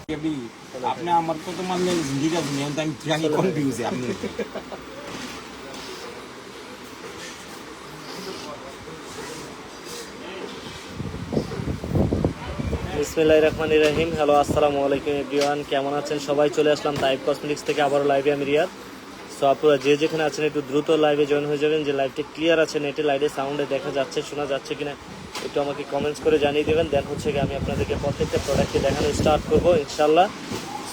আপনি আমার তো মানলেন জিন্দিগা দুনিয়া আমি কি কনফিউজ আপনি বিসমিল্লাহির রহমানির রহিম। হ্যালো, আসসালামু আলাইকুম এভরিওয়ান, কেমন আছেন সবাই? চলে আসলাম তাইব কসমেটিক্স থেকে আবারও লাইভে। আমি রিয়াদ। সো আপনারা যে যেখানে আছেন একটু দ্রুত লাইভে জয়েন হয়ে যাবেন। যে লাইভটা ক্লিয়ার আছে, নেটে লাইটে সাউন্ডে দেখা যাচ্ছে, শোনা যাচ্ছে কিনা একটু আমাকে কমেন্টস করে জানিয়ে দেবেন। দেন হচ্ছে কি আমি আপনাদেরকে প্রত্যেকটা প্রোডাক্টকে দেখানো স্টার্ট করবো ইনশাল্লাহ।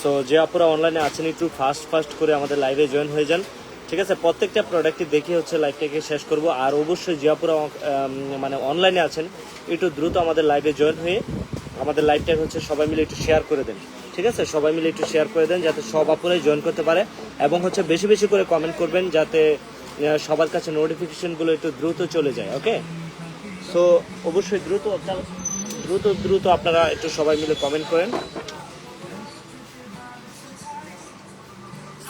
সো যে আপনারা অনলাইনে আছেন একটু ফাস্ট করে আমাদের লাইভে জয়েন হয়ে যান, ঠিক আছে? প্রত্যেকটা প্রোডাক্টই দেখে হচ্ছে লাইভটাকে শেষ করব। আর অবশ্যই যে আপনারা মানে অনলাইনে আছেন একটু দ্রুত আমাদের লাইভে জয়েন হয়ে আমাদের লাইভটা হচ্ছে সবাই মিলে একটু শেয়ার করে দেন, ঠিক আছে? সবাই মিলে একটু শেয়ার করে দেন যাতে সব আপুরাই জয়েন করতে পারে, এবং হচ্ছে বেশি বেশি করে কমেন্ট করবেন যাতে সবার কাছে নোটিফিকেশনগুলো একটু দ্রুত চলে যায়। ওকে, সো অবশ্যই দ্রুত আপনারা একটু সবাই মিলে কমেন্ট করেন।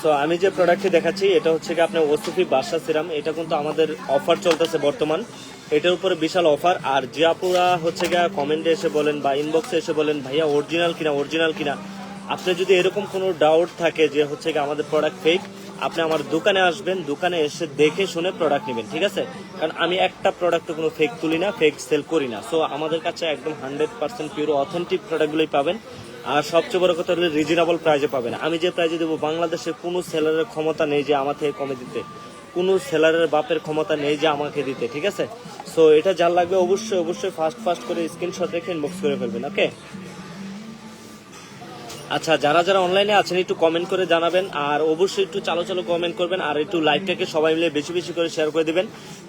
সো আমি যে প্রোডাক্টটি দেখাচ্ছি এটা হচ্ছে কি আপনার ওসিফি বাসা সিরাম। এটা কিন্তু আমাদের অফার চলতেছে বর্তমান, এটার উপরে বিশাল অফার। আর যে আপুরা হচ্ছে গিয়ে কমেন্টে এসে বলেন বা ইনবক্সে এসে বলেন ভাইয়া অরিজিনাল কিনা, আপনি যদি এরকম কোনো ডাউট থাকে যে হচ্ছে গিয়ে আমাদের প্রোডাক্ট ফেক, আপনি আমার দোকানে আসবেন, দোকানে এসে দেখে শুনে প্রোডাক্ট নেবেন, ঠিক আছে? কারণ আমি একটা প্রোডাক্টে কোনো ফেক তুলি না, ফেক সেল করি না। সো আমাদের কাছে একদম 100% পিওর অথেন্টিক প্রোডাক্টগুলোই পাবেন। আর সবচেয়ে বড় কথা হলো রিজনেবল প্রাইজে পাবেন। আমি যে প্রাইজে দেবো বাংলাদেশের কোনো সেলারের ক্ষমতা নেই যে আমার থেকে কমে দিতে, কোনো সেলারের বাপের ক্ষমতা নেই যে আমাকে দিতে, ঠিক আছে? সো এটা যার লাগবে অবশ্যই ফাস্ট করে স্ক্রিনশট রেখে ইনবক্স করে ফেলবেন। ওকে, আচ্ছা, যারা অনলাইনে আছেন একটু কমেন্ট করে জানাবেন, আর অবশ্যই একটু চালো কমেন্ট করবেন, আর একটু লাইভটাকে সবাই মিলে বেশি করে শেয়ার করে দিবেন।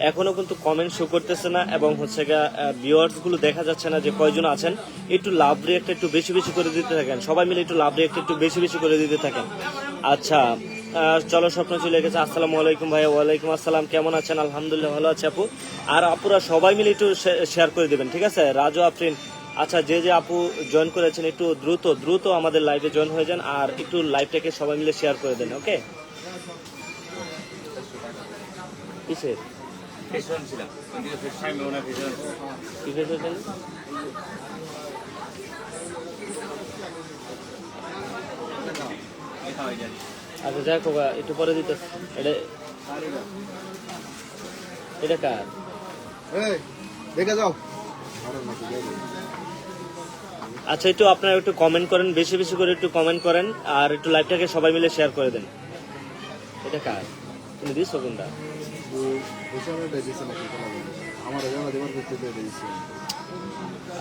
এখনো কিন্তু কমেন্ট শো করতেছে না, এবং হচ্ছে ভিউয়ার্স গুলো দেখা যাচ্ছে না যে কয়জন আছেন। একটু লাভ রিয়েক্ট একটু বেশি করে দিতে থাকেন, সবাই মিলে একটু লাভ রিয়েক্ট একটু বেশি করে দিতে থাকেন। আচ্ছা, চলো স্বপ্ন চলে গেছে। আসসালামু আলাইকুম ভাইয়া। ওয়ালাইকুম আসসালাম, কেমন আছেন? আলহামদুলিল্লাহ ভালো আছে আপু। আর আপুরা সবাই মিলে একটু শেয়ার করে দিবেন, ঠিক আছে? রাজু আফরিন, আচ্ছা, যে আপু জয়েন করেছেন একটু দ্রুত আমাদের লাইভে জয়েন হয়ে যান, আর একটু লাইভটাকে সবাই মিলে শেয়ার করে দেন। ওকে, কিসের আচ্ছা, যাই হোক, একটু পরে দিতে। এটা কার? দেখে যাও। আচ্ছা, একটু আপনারা একটু কমেন্ট করেন, বেশি করে একটু কমেন্ট করেন, আর একটু লাইভটাকে সবাই মিলে শেয়ার করে দেন। এটা কার? তুমি দিছো কোনটা?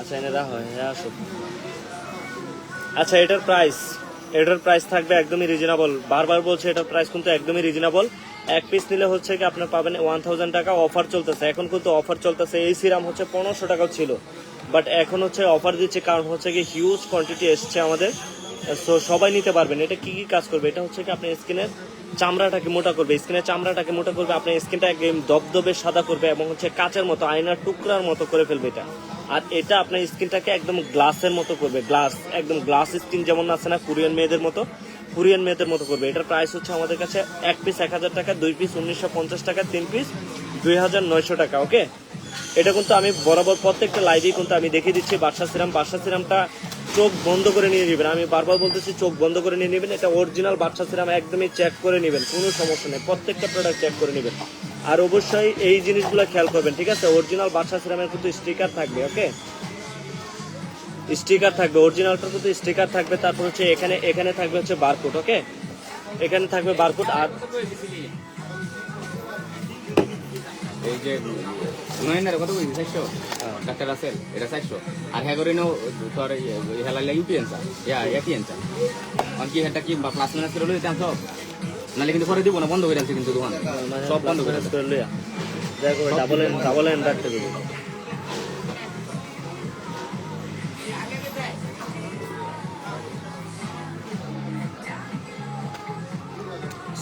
আচ্ছা, এনে রাখো। হ্যাঁ, আসো। আচ্ছা, এটার প্রাইস থাকবে একদমই রিজনেবল। বারবার বলছে এটার প্রাইস কিন্তু একদমই রিজনেবল। এক পিস নিলে হচ্ছে কি আপনার পাবেন 1000 টাকা। অফার চলতেছে এখন, কিন্তু অফার চলতেছে। এই সিরাম হচ্ছে 1500 টাকাও ছিল, বাট এখন হচ্ছে অফার দিচ্ছে, কারণ হচ্ছে কি হিউজ কোয়ান্টিটি এসছে আমাদের। সো সবাই নিতে পারবেন। এটা কি কাজ করবে? এটা হচ্ছে কি আপনার স্কিনের চামড়াটাকে মোটা করবে, আপনার স্কিনটা একদম দবদবে সাদা করবে, এবং হচ্ছে কাচের মতো, আয়নার টুকরার মতো করে ফেলবে এটা। আর এটা আপনার স্কিনটাকে একদম গ্লাসের মতো করবে, একদম গ্লাস স্কিন যেমন আছে না কোরিয়ান মেয়েদের মতো করবে। এটার প্রাইস হচ্ছে আমাদের কাছে এক পিস 1000 টাকা, 2 পিস 1950 টাকা, 3 পিস 2900 টাকা। ওকে, এটা কিন্তু আমি বরাবর প্রত্যেকটা লাইভেই কিন্তু আমি দেখিয়ে দিচ্ছি। বাদশা সিরামটা চোখ বন্ধ করে নিয়ে নেবেন। আমি বারবার বলতেছি চোখ বন্ধ করে নিয়ে নেবেন। এটা অরিজিনাল বাদশা সিরাম, একদমই চেক করে নেবেন, কোনো সমস্যা নেই। প্রত্যেকটা প্রোডাক্ট চেক করে নেবেন, আর অবশ্যই এই জিনিসগুলো খেয়াল করবেন, ঠিক আছে? অরিজিনাল বাদশা সিরামের কিন্তু স্টিকার থাকবে। ওকে, স্টিকার থাকবে, অরিজিনালটার কিন্তু স্টিকার থাকবে। তারপর হচ্ছে এখানে থাকবে হচ্ছে বারকোড। ওকে, এখানে থাকবে বারকোড। আর এই যে নয়নার কত কইছি 400 ডাক্তার রাসেল এটা 400 আর হ্যাঁ করে নো তোর হেলা ইউপি আনছা একই আনছা কি এটা কি প্লাস মাইনাস করে লইতে আনছো, নালে কিন্তু পরে দিব না, বন্ধ করে আনছে কিন্তু দোকান সব বন্ধ করে লইয়া দেখো ডাবল এন রাখতে দেবো।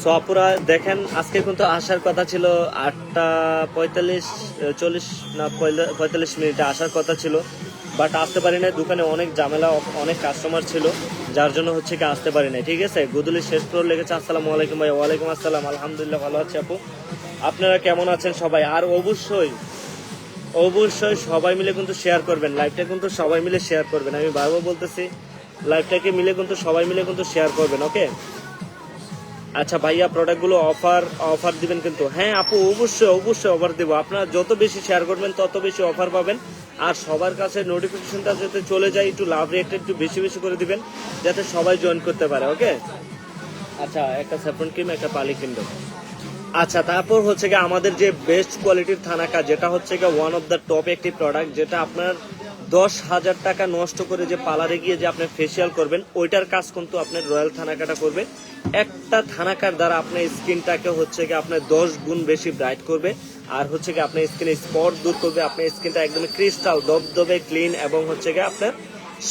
সো আপুরা দেখেন, আজকে কিন্তু আসার কথা ছিল 8:45 আসার কথা ছিল, বাট আসতে পারি না। দোকানে অনেক ঝামেলা, অনেক কাস্টমার ছিল, যার জন্য হচ্ছে কি আসতে পারি না, ঠিক আছে? গুদুলি শেষ ফ্লোর লেগেছে। আসসালামু আলাইকুম ভাই। ওয়ালাইকুম আসসালাম, আলহামদুলিল্লাহ ভালো আছি আপু। আপনারা কেমন আছেন সবাই? আর অবশ্যই সবাই মিলে কিন্তু শেয়ার করবেন, লাইভটা কিন্তু সবাই মিলে শেয়ার করবেন। আমি বারবার বলতেছি লাইভটাকে মিলে কিন্তু সবাই মিলে কিন্তু শেয়ার করবেন, ওকে। আচ্ছা ভাইয়া, প্রোডাক্টগুলো অফার দিবেন কিন্তু? হ্যাঁ আপু, অবশ্যই অবশ্যই অফার দেবো। আপনারা যত বেশি শেয়ার করবেন তত বেশি অফার পাবেন। আর সবার কাছে নোটিফিকেশনটা যাতে চলে যায়, একটু লাভ রেটটা একটু বেশি বেশি করে দিবেন যাতে সবাই জয়েন করতে পারে, ওকে। আচ্ছা, একটা স্যাফরন ক্রিম, একটা পালি ক্রিম দেবো। আচ্ছা, তারপর হচ্ছে গিয়ে আমাদের যে বেস্ট কোয়ালিটির থানাকা, যেটা হচ্ছে গিয়ে ওয়ান অফ দ্য টপ একটি প্রোডাক্ট, যেটা আপনার 10,000 টাকা নষ্ট করে যে পার্লারে গিয়ে যে আপনি ফেসিয়াল করবেন, ওইটার কাজ কিন্তু আপনার রয়্যাল থানাকাটা করবে। একটা থানাকার দ্বারা আপনার স্কিনটাকে হচ্ছে গিয়ে আপনার 10 গুণ বেশি ব্রাইট করবে, আর হচ্ছে গিয়ে আপনার স্কিনে স্পট দূর করবে। আপনার স্কিনটা একদম ক্রিস্টাল দবদবে ক্লিন এবং হচ্ছে গিয়ে আপনার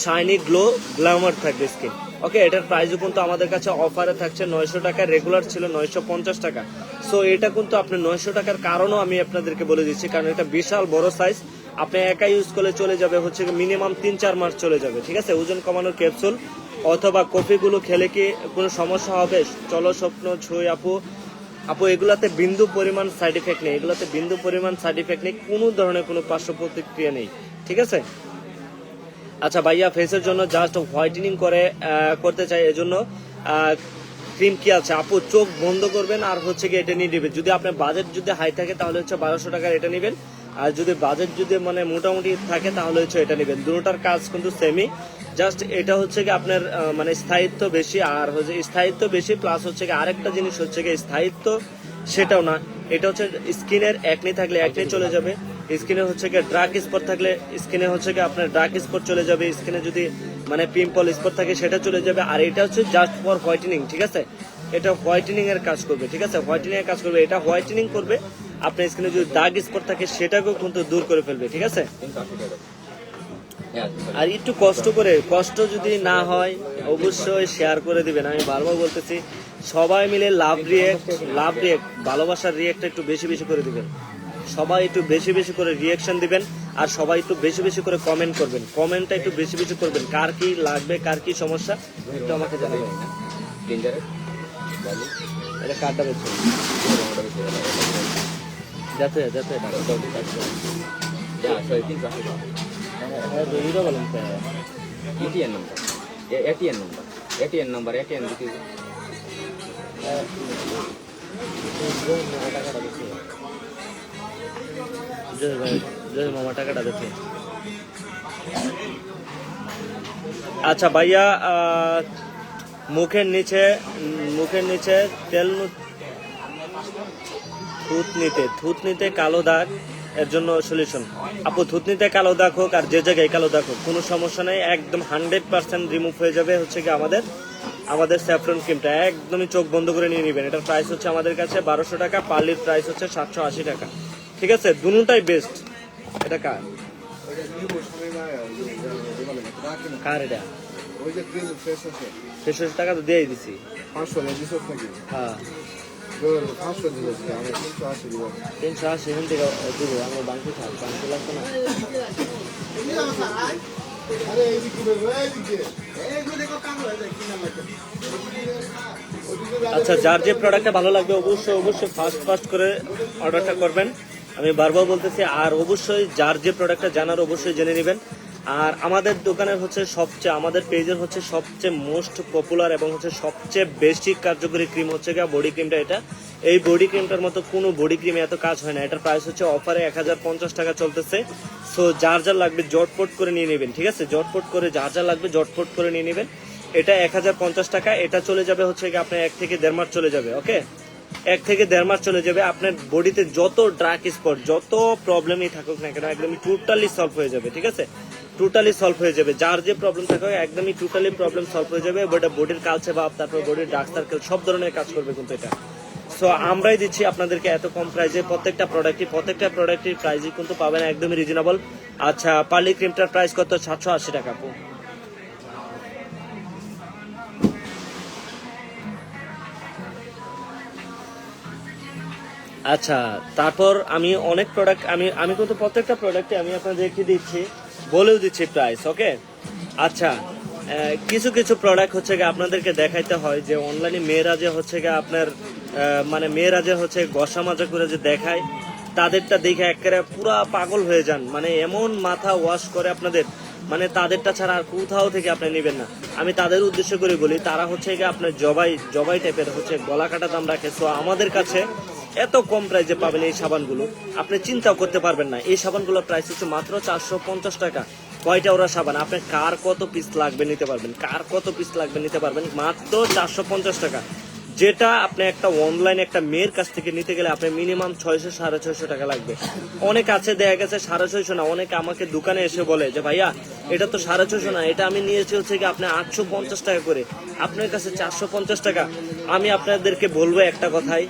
শাইনি গ্লো গ্ল্যামার থাকবে স্কিন, ওকে। এটার প্রাইসও কিন্তু আমাদের কাছে অফারে থাকছে 900 টাকা, রেগুলার ছিল 950 টাকা। সো এটা কিন্তু আপনি 900 টাকার কারণও আমি আপনাদেরকে বলে দিচ্ছি, কারণ এটা বিশাল বড় সাইজ। আপনি একা ইউজ করলে চলে যাবে হচ্ছে মিনিমাম 3-4 মাস চলে যাবে, ঠিক আছে। ওজন কমানোর ক্যাপসুল অথবা কফিগুলো খেলে কি কোনো সমস্যা হবে? চলো স্বপ্ন ছুঁই আপু এগুলাতে বিন্দু পরিমাণ সাইড এফেক্ট নেই, এগুলাতে বিন্দু পরিমাণ সাইড এফেক্ট নেই, কোনো ধরনের কোনো পার্শ্ব প্রতিক্রিয়া নেই, ঠিক আছে। আচ্ছা ভাইয়া, ফেসের জন্য জাস্ট হোয়াইটেনিং করতে চাই, এজন্য ক্রিম কি আছে? আপু চোখ বন্ধ করবেন আর হচ্ছে কি এটা নিয়ে নেবেন। যদি আপনার বাজেট যদি হাই থাকে তাহলে হচ্ছে 1200 টাকার এটা নেবেন, আর যদি বাজেট যদি মানে মোটামুটি থাকে তাহলে হচ্ছে এটা নেবেন। দুটোটার কাজ কিন্তু সেমই, জাস্ট এটা হচ্ছে কি আপনার মানে স্থায়িত্ব বেশি, আর হচ্ছে স্থায়িত্ব বেশি প্লাস হচ্ছে কি আরেকটা জিনিস হচ্ছে কি স্থায়িত্ব সেটাও না, এটা হচ্ছে স্কিনের একনি থাকলে একনি চলে যাবে, স্কিনে হচ্ছে কি ডার্ক স্পট থাকলে স্কিনে হচ্ছে কি আপনার ডার্ক স্পট চলে যাবে, স্কিনে যদি মানে পিম্পল স্পট থাকে সেটা চলে যাবে। আর এটা হচ্ছে জাস্ট ফর হোয়াইটেনিং, ঠিক আছে। এটা হোয়াইটেনিং এর কাজ করবে, ঠিক আছে, হোয়াইটেনিং এর কাজ করবে, এটা হোয়াইটেনিং করবে। আপনার স্কিনে যদি দাগ স্পট থাকে সেটাকেও কিন্তু দূর করে ফেলবে, ঠিক আছে। আর একটু কষ্ট যদি না হয় অবশ্যই শেয়ার করে দিবেন। আমি বারবার বলতেছি, সবাই মিলে লাভ রিয়েক্ট ভালোবাসার রিয়েক্টটা একটু বেশি বেশি করে দিবেন। সবাই একটু বেশি বেশি করে রিয়েকশন দিবেন, আর সবাই একটু বেশি বেশি করে কমেন্ট করবেন। কমেন্টটা একটু বেশি বেশি করবেন, কার কি লাগবে, কার কি সমস্যা একটু আমাকে জানাবেন। এটা কারটা বেছে যাতে বলেন ATN number মামা টাকাটা দেখে। আচ্ছা ভাইয়া, মুখের নিচে তেল থুতনিতে কালো দাগ এর জন্য সলিউশন। আপু থুতনিতে কালো দাগ হোক আর যে জায়গায় কালো দাগ হোক কোনো সমস্যা নেই, একদম 100% রিমুভ হয়ে যাবে হচ্ছে কি আমাদের স্যাফরন ক্রিমটা। একদমই চোখ বন্ধ করে নিয়ে নেবেন। এটার প্রাইস হচ্ছে আমাদের কাছে 1200 টাকা, পার্লির প্রাইস হচ্ছে 780 টাকা, ঠিক আছে। দুটোটাই বেস্ট। এটা কার এটা? ওই যে ক্রিম ফ্রেশ আছে 600 টাকা তো দিয়েই দিছি। 500 না 200 নাকি? হ্যাঁ 500 দিয়েছি আমি 380 দিব। 380 এখান থেকে দিব, আমার বাংকি লাগতো না। আরে এই কি করবে এই দেখো কাম হয়ে যায় কি নাম আছে। আচ্ছা, যার যে প্রোডাক্টটা ভালো লাগবে অবশ্যই ফাস্ট করে অর্ডারটা করবেন। আমি বারবার বলতেছি, আর অবশ্যই যার যে প্রোডাক্টটা জানার অবশ্যই জেনে নেবেন। আর আমাদের দোকানের হচ্ছে আমাদের পেজের হচ্ছে সবচেয়ে মোস্ট পপুলার এবং হচ্ছে সবচেয়ে বেশি কার্যকরী ক্রিম হচ্ছে গিয়ে বডি ক্রিমটা। এটা এই বডি ক্রিমটার মতো কোনো বডি ক্রিমে এত কাজ হয় না। এটার প্রাইস হচ্ছে অফারে 1050 টাকা চলতেছে। সো যার লাগবে জটপট করে নিয়ে নেবেন, ঠিক আছে। জটপট করে যার লাগবে জটপট করে নিয়ে নেবেন। এটা 1050 টাকা। এটা চলে যাবে হচ্ছে গিয়ে আপনার 1 থেকে 1.5 মাস চলে যাবে, ওকে। 1 থেকে 1.5 মাস চলে যাবে। আপনার বডিতে যত ডার্ক স্পট যত প্রবলেমই থাকুক না কেন একদমই টোটালি সলভ হয়ে যাবে, ঠিক আছে। টোটালি সলভ হয়ে যাবে। যার যে প্রবলেম থাকে একদমই টোটালি প্রবলেম সলভ হয়ে যাবে। এটা বডির কালচে ভাব, তারপর বডির ডার্ক সার্কেল সব ধরনের কাজ করবে কিন্তু এটা। সো আমরাই দিচ্ছি আপনাদেরকে এত কম প্রাইসে প্রত্যেকটা প্রোডাক্টের প্রাইসই কিন্তু পাবেন একদমই রিজনেবল। আচ্ছা, পার্লি ক্রিমটার প্রাইস কত? 780 টাকা। আচ্ছা, তারপর আমি অনেক প্রোডাক্ট আমি কিন্তু প্রত্যেকটা প্রোডাক্টে আমি আপনাদেরকে দিচ্ছি, বলেও দিচ্ছি প্রাইস, ওকে। আচ্ছা, কিছু প্রোডাক্ট হচ্ছে গিয়ে আপনাদেরকে দেখাইতে হয় যে অনলাইনে মেয়েরা যে হচ্ছে গিয়ে আপনার মানে মেয়েরা যে হচ্ছে গসা মাজা করে যে দেখায়, তাদেরটা দেখে একেবারে পুরা পাগল হয়ে যান। মানে এমন মাথা ওয়াশ করে আপনাদের মানে তাদেরটা ছাড়া আর কোথাও থেকে আপনি নেবেন না। আমি তাদের উদ্দেশ্য করে বলি, তারা হচ্ছে কি আপনার জবাই টাইপের হচ্ছে গলা কাটা দাম রাখে। তো আমাদের কাছে এত কম প্রাইসে পাবেন এই সাবানগুলো, আপনি চিন্তাও করতে পারবেন না। এই সাবানগুলোর প্রাইস হচ্ছে মাত্র 450 টাকা। কয়টা ওরা সাবান, আপনার কার কত পিস লাগবে নিতে পারবেন, কার কত পিস লাগবে নিতে পারবেন, মাত্র 450 টাকা। যেটা আপনি একটা অনলাইনে একটা মেয়ের কাছ থেকে নিতে গেলে আপনার মিনিমাম 600-650 টাকা লাগবে। অনেক আছে দেখা গেছে 650 না, অনেকে আমাকে দোকানে এসে বলে যে ভাইয়া এটা তো 650 না, এটা আমি নিয়েছি হচ্ছে কি আপনি 850 টাকা করে, আপনার কাছে 450 টাকা। আমি আপনাদেরকে বলবো একটা কথাই,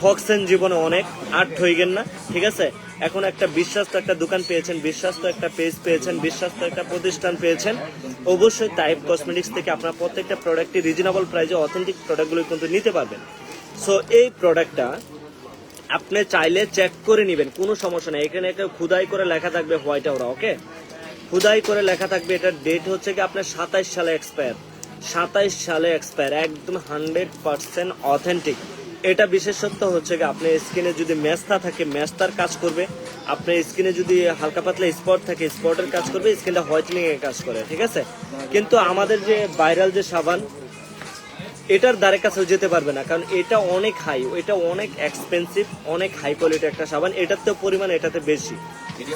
ঠকছেন জীবনে অনেক, আর ঠইগেন না, ঠিক আছে? এখন একটা বিশ্বাস্ত একটা দোকান পেয়েছেন, বিশ্বাস্ত একটা পেজ পেয়েছেন, বিশ্বাস্ত একটা প্রতিষ্ঠান পেয়েছেন, অবশ্যই টাইপ কসমেটিক্স থেকে আপনার প্রত্যেকটা প্রোডাক্টটি রিজনেবল প্রাইসে অথেন্টিক প্রোডাক্টগুলো কিন্তু নিতে পারবেন। সো এই প্রোডাক্টটা আপনি চাইলে চেক করে নেবেন, কোনো সমস্যা নেই। এখানে একটা খুদাই করে লেখা থাকবে হোয়াইট আওরা, ওকে, খুদাই করে লেখা থাকবে। এটার ডেট হচ্ছে কি আপনার 27 সালে এক্সপায়ার, 27 সালে এক্সপায়ার, একদম 100% অথেন্টিক। এটা বিশেষত্ব হচ্ছে কি আপনার স্কিনে যদি মেস্তা থাকে মেস্তার কাজ করবে, আপনার স্কিনে যদি হালকা পাতলা স্পট থাকে স্পটের কাজ করবে, স্কিনটা হোয়াইটনিং এর কাজ করে, ঠিক আছে? কিন্তু আমাদের যে ভাইরাল যে সাবান, এটার দ্বারে কাছেও যেতে পারবে না, কারণ এটা অনেক হাই, এটা অনেক এক্সপেন্সিভ, অনেক হাই কোয়ালিটি একটা সাবান। এটার তো পরিমাণ এটাতে বেশি।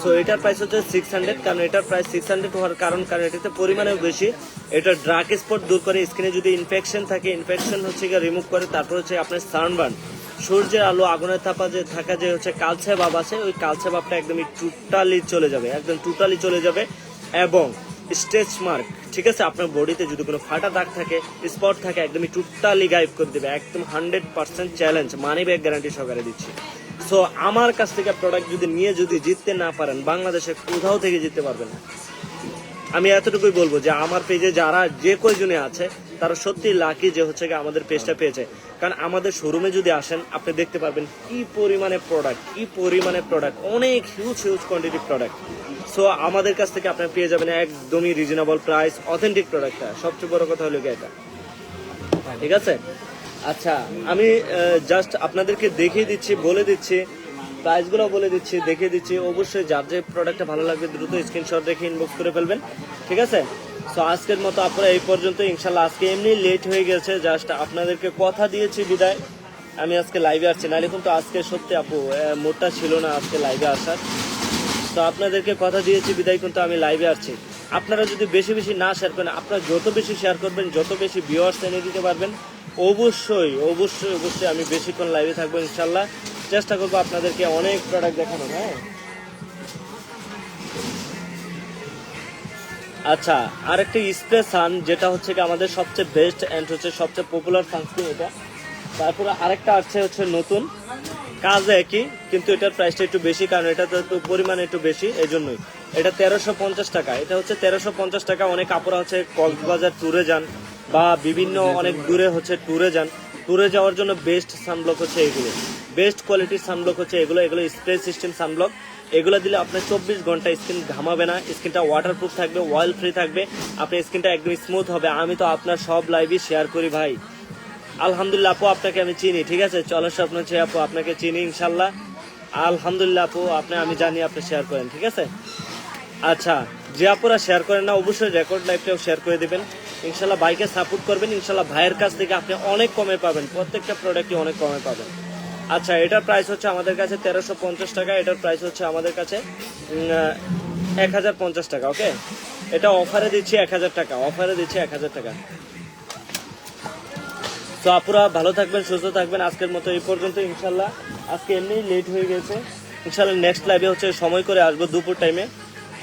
সো এটার প্রাইস হচ্ছে 600, কারণ এটার প্রাইস 600 হওয়ার কারণ এটাতে পরিমাণেও বেশি। এটা ড্রাগ স্পট দূর করে, স্কিনে যদি ইনফেকশন থাকে ইনফেকশন হচ্ছে গিয়ে রিমুভ করে। তারপর হচ্ছে আপনার সানবার্ন, সূর্যের আলো আগুনের তাপা যে থাকা যে হচ্ছে কালচে ভাব আছে, ওই কালচে ভাবটা একদমই টোটালি চলে যাবে, একদম টোটালি চলে যাবে। এবং স্ট্রেচ মার্ক, ঠিক আছে, আপনার বডিতে যদি কোনো ফাটা দাগ থাকে স্পট থাকে একদমই টোটালি গায়েব করে দেবে, একদম 100% চ্যালেঞ্জ, মানি ব্যাগ গ্যারান্টি সহকারে দিচ্ছি। সো আমার কাছ থেকে প্রোডাক্ট যদি নিয়ে যদি জিততে না পারেন, বাংলাদেশে কোথাও থেকে জিততে পারবেন না। আমি এতটুকুই বলবো যে আমার পেজে যারা যে কয়জনে আছে তারা সত্যি লাকি যে হচ্ছে কি আমাদের পেজটা পেয়েছে। কারণ আমাদের শোরুমে যদি আসেন আপনি দেখতে পারবেন কি পরিমাণে প্রোডাক্ট, অনেক হিউজ কোয়ান্টিটি প্রোডাক্ট। সো আমাদের কাছ থেকে আপনি পেয়ে যাবেন একদমই রিজনেবল প্রাইস, অথেন্টিক প্রোডাক্টটা। সবচেয়ে বড় কথা হলো এটা, ঠিক আছে? আচ্ছা, আমি জাস্ট আপনাদেরকে দেখিয়ে দিচ্ছি, বলে দিচ্ছি প্রাইসগুলো, বলে দিচ্ছি, দেখিয়ে দিচ্ছি। অবশ্যই যার যে প্রোডাক্টটা ভালো লাগবে দ্রুত স্ক্রিনশট রেখে ইনবক্স করে ফেলবেন, ঠিক আছে? সো আজকের মতো আপনারা এই পর্যন্ত, ইনশাল্লাহ। আজকে এমনি লেট হয়ে গেছে, জাস্ট আপনাদেরকে কথা দিয়েছি বিদায়। আমি আজকে লাইভে আসছি, নাহলে কিন্তু আজকে সত্যি আপু মোটটা ছিল না আজকে লাইভে আসার। তো আপনাদেরকে কথা দিয়েছি বিদায়, কিন্তু আমি লাইভে আসছি। আপনারা যদি বেশি বেশি না শেয়ার করেন, আপনারা যত বেশি শেয়ার করবেন যত বেশি ভিউয়ার্স এনে দিতে পারবেন, অবশ্যই আমি বেশিক্ষণ লাইভে থাকবো ইনশাল্লাহ। চেষ্টা করবো আপনাদেরকে অনেক প্রোডাক্ট দেখানো। হ্যাঁ, আচ্ছা, আর একটা স্প্রে সান, যেটা হচ্ছে কি আমাদের সবচেয়ে বেস্ট এন্ড হচ্ছে সবচেয়ে পপুলার সানস্ক্রিন এটা। তারপরে আরেকটা আছে হচ্ছে নতুন, কাজ একই, কিন্তু এটার প্রাইসটা একটু বেশি, কারণ এটা তো একটু পরিমাণে একটু বেশি, এই জন্যই এটা 1350 টাকা। এটা হচ্ছে 1350 টাকা। অনেক আপুরা হচ্ছে কক্সবাজার ট্যুরে যান বা বিভিন্ন অনেক দূরে হচ্ছে ট্যুরে যান, ট্যুরে যাওয়ার জন্য বেস্ট সানব্লক হচ্ছে এগুলো, বেস্ট কোয়ালিটির সানব্লক হচ্ছে এগুলো স্প্রে সিস্টেম সানব্লক। এগুলো দিলে আপনার 24 ঘন্টা স্কিন ঘামাবে না, স্কিনটা ওয়াটারপ্রুফ থাকবে, অয়েল ফ্রি থাকবে, আপনার স্কিনটা একদম স্মুথ হবে। আমি তো আপনার সব লাইভই শেয়ার করি ভাই, আলহামদুলিল্লাহ আপু আপনাকে আমি চিনি, ঠিক আছে? চলো স্বপ্ন ছে আপু আপনাকে চিনি ইনশাল্লাহ, আলহামদুলিল্লাহ আপু আমি জানি আপনি শেয়ার করেন, ঠিক আছে? আচ্ছা, যে আপুরা শেয়ার করেন না অবশ্যই রেকর্ড লাইভটাও শেয়ার করে দিবেন ইনশাল্লাহ। ভাইকে সাপোর্ট করবেন ইনশাল্লাহ, ভাইয়ের কাছ থেকে আপনি অনেক কমে পাবেন, প্রত্যেকটা প্রোডাক্টই অনেক কমে পাবেন। আচ্ছা, এটার প্রাইস হচ্ছে আমাদের কাছে 1350 টাকা। এটার প্রাইস হচ্ছে আমাদের কাছে 1050 টাকা, ওকে? এটা অফারে দিচ্ছি 1000 টাকা, অফারে দিচ্ছি 1000 টাকা। তো আপুরা ভালো থাকবেন, সুস্থ থাকবেন। আজকের মতো এই পর্যন্ত ইনশাল্লাহ। আজকে এমনি লেট হয়ে গেছে, ইনশাল্লাহ নেক্সট লাইভে হচ্ছে সময় করে আসবো দুপুর টাইমে,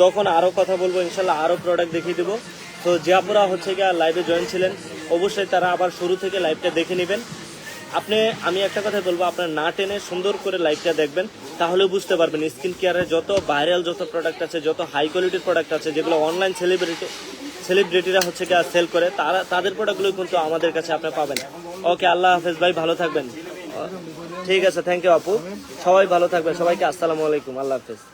তখন আরও কথা বলবো ইনশাল্লাহ, আরও প্রোডাক্ট দেখিয়ে দেবো। তো যে আপুরা হচ্ছে গিয়ে লাইভে জয়েন ছিলেন অবশ্যই তারা আবার শুরু থেকে লাইভটা দেখে নেবেন। আমি একটা কথা বলবো, আপনার না টেনে সুন্দর করে লাইভটা দেখবেন, তাহলে বুঝতে পারবেন স্কিন কেয়ারের যত ভাইরাল যত প্রোডাক্ট আছে, যত হাই কোয়ালিটির প্রোডাক্ট আছে, যেগুলো অনলাইন সেলিব্রিটিরা হচ্ছে গিয়ে সেল করে, তাদের প্রোডাক্টগুলো কিন্তু আমাদের কাছে আপনি পাবেন। ওকে, আল্লাহ হাফেজ ভাই, ভালো থাকবেন। ঠিক আছে, থ্যাংক ইউ আপু, সবাই ভালো থাকবেন, সবাইকে আসসালামু আলাইকুম, আল্লাহ হাফেজ।